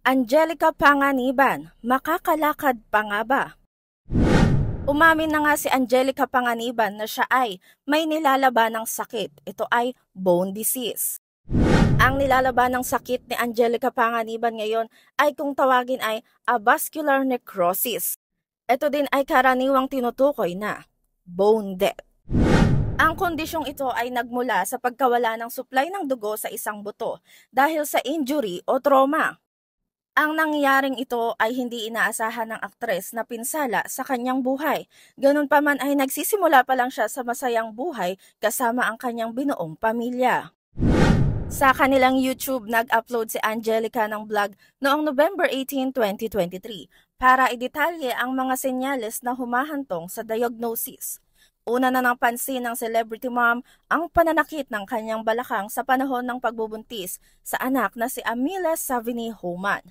Angelica Panganiban, makakalakad pa nga ba? Umamin na nga si Angelica Panganiban na siya ay may nilalaban ng sakit. Ito ay bone disease. Ang nilalaban ng sakit ni Angelica Panganiban ngayon ay kung tawagin ay avascular necrosis. Ito din ay karaniwang tinutukoy na bone death. Ang kondisyong ito ay nagmula sa pagkawala ng supply ng dugo sa isang buto dahil sa injury o trauma. Ang nangyaring ito ay hindi inaasahan ng aktres na pinsala sa kanyang buhay. Ganun pa man ay nagsisimula pa lang siya sa masayang buhay kasama ang kanyang binuong pamilya. Sa kanilang YouTube, nag-upload si Angelica ng vlog noong November 18, 2023 para idetalye ang mga senyales na humahantong sa diagnosis. Una na napansin ng celebrity mom ang pananakit ng kanyang balakang sa panahon ng pagbubuntis sa anak na si Amila Savini Homan.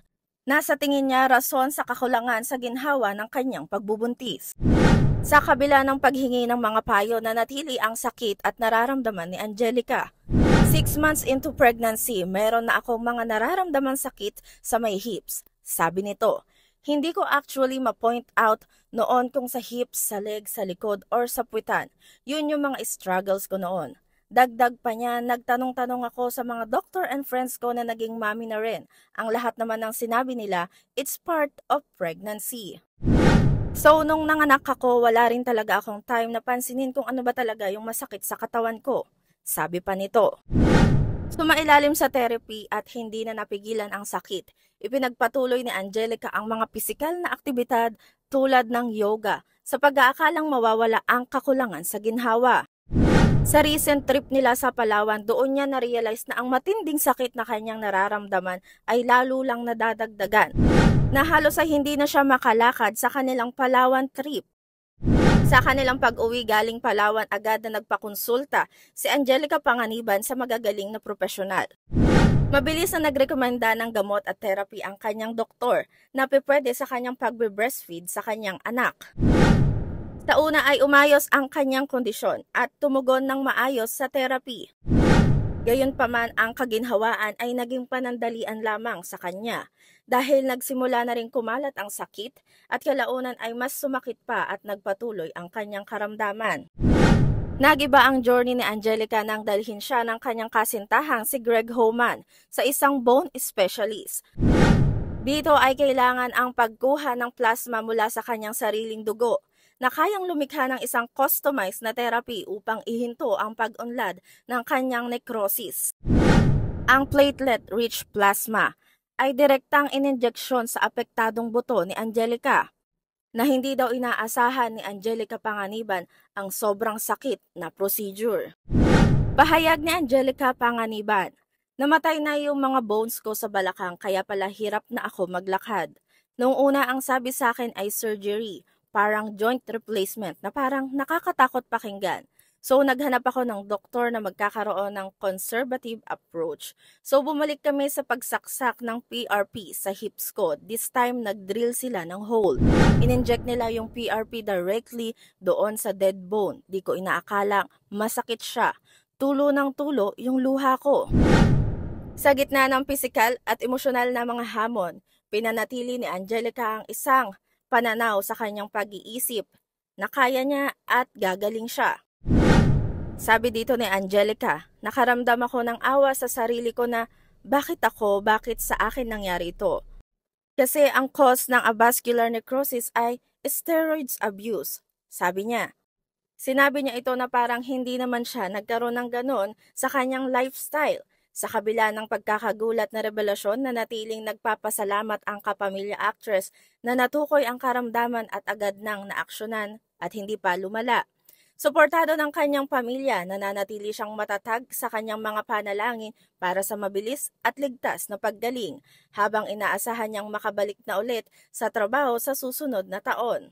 Nasa tingin niya rason sa kakulangan sa ginhawa ng kanyang pagbubuntis. Sa kabila ng paghingi ng mga payo na natili ang sakit at nararamdaman ni Angelica. 6 months into pregnancy, meron na akong mga nararamdaman sakit sa may hips. Sabi nito, hindi ko actually ma-point out noon kung sa hips, sa leg, sa likod, or sa puwitan. Yun yung mga struggles ko noon. Dagdag pa niya, nagtanong-tanong ako sa mga doctor and friends ko na naging mami na rin. Ang lahat naman ng sinabi nila, it's part of pregnancy. So, nung nanganak ako, wala rin talaga akong time na pansinin kung ano ba talaga yung masakit sa katawan ko. Sabi pa nito. Sumailalim sa therapy at hindi na napigilan ang sakit. Ipinagpatuloy ni Angelica ang mga pisikal na aktibidad tulad ng yoga sa pag-aakalang mawawala ang kakulangan sa ginhawa. Sa recent trip nila sa Palawan, doon niya na-realize na ang matinding sakit na kanyang nararamdaman ay lalo lang nadadagdagan. Na halos ay hindi na siya makalakad sa kanilang Palawan trip. Sa kanilang pag-uwi galing Palawan, agad na nagpakonsulta si Angelica Panganiban sa magagaling na profesional. Mabilis na nagrekomenda ng gamot at therapy ang kanyang doktor na pwede sa kanyang pagbe-breastfeed sa kanyang anak. Sa una ay umayos ang kanyang kondisyon at tumugon ng maayos sa therapy. Gayunpaman ang kaginhawaan ay naging panandalian lamang sa kanya dahil nagsimula na rin kumalat ang sakit at kalaunan ay mas sumakit pa at nagpatuloy ang kanyang karamdaman. Nagiba ang journey ni Angelica nang dalhin siya ng kanyang kasintahang si Greg Homan sa isang bone specialist. Dito ay kailangan ang pagkuha ng plasma mula sa kanyang sariling dugo na kayang lumikha ng isang customized na therapy upang ihinto ang pag-unlad ng kanyang necrosis. Ang platelet-rich plasma ay direktang ininjeksyon sa apektadong buto ni Angelica na hindi daw inaasahan ni Angelica Panganiban ang sobrang sakit na procedure. Pahayag ni Angelica Panganiban, namatay na yung mga bones ko sa balakang kaya pala hirap na ako maglakad. Noong una ang sabi sa akin ay surgery, parang joint replacement na parang nakakatakot pakinggan. So naghanap ako ng doktor na magkakaroon ng conservative approach. So bumalik kami sa pagsaksak ng PRP sa hips ko. This time nag-drill sila ng hole. Ininject nila yung PRP directly doon sa dead bone. Di ko inaakalang masakit siya. Tulo ng tulo yung luha ko. Sa gitna ng pisikal at emosyonal na mga hamon, pinanatili ni Angelica ang isang pananaw sa kanyang pag-iisip na kaya niya at gagaling siya. Sabi dito ni Angelica, nakaramdam ako ng awa sa sarili ko na bakit sa akin nangyari ito? Kasi ang cause ng avascular necrosis ay steroids abuse, sabi niya. Sinabi niya ito na parang hindi naman siya nagkaroon ng ganon sa kanyang lifestyle. Sa kabila ng pagkakagulat na revelasyon na natiling nagpapasalamat ang kapamilya actress na natukoy ang karamdaman at agad nang naaksyonan at hindi pa lumala. Suportado ng kanyang pamilya, nananatili siyang matatag sa kanyang mga panalangin para sa mabilis at ligtas na paggaling habang inaasahan niyang makabalik na ulit sa trabaho sa susunod na taon.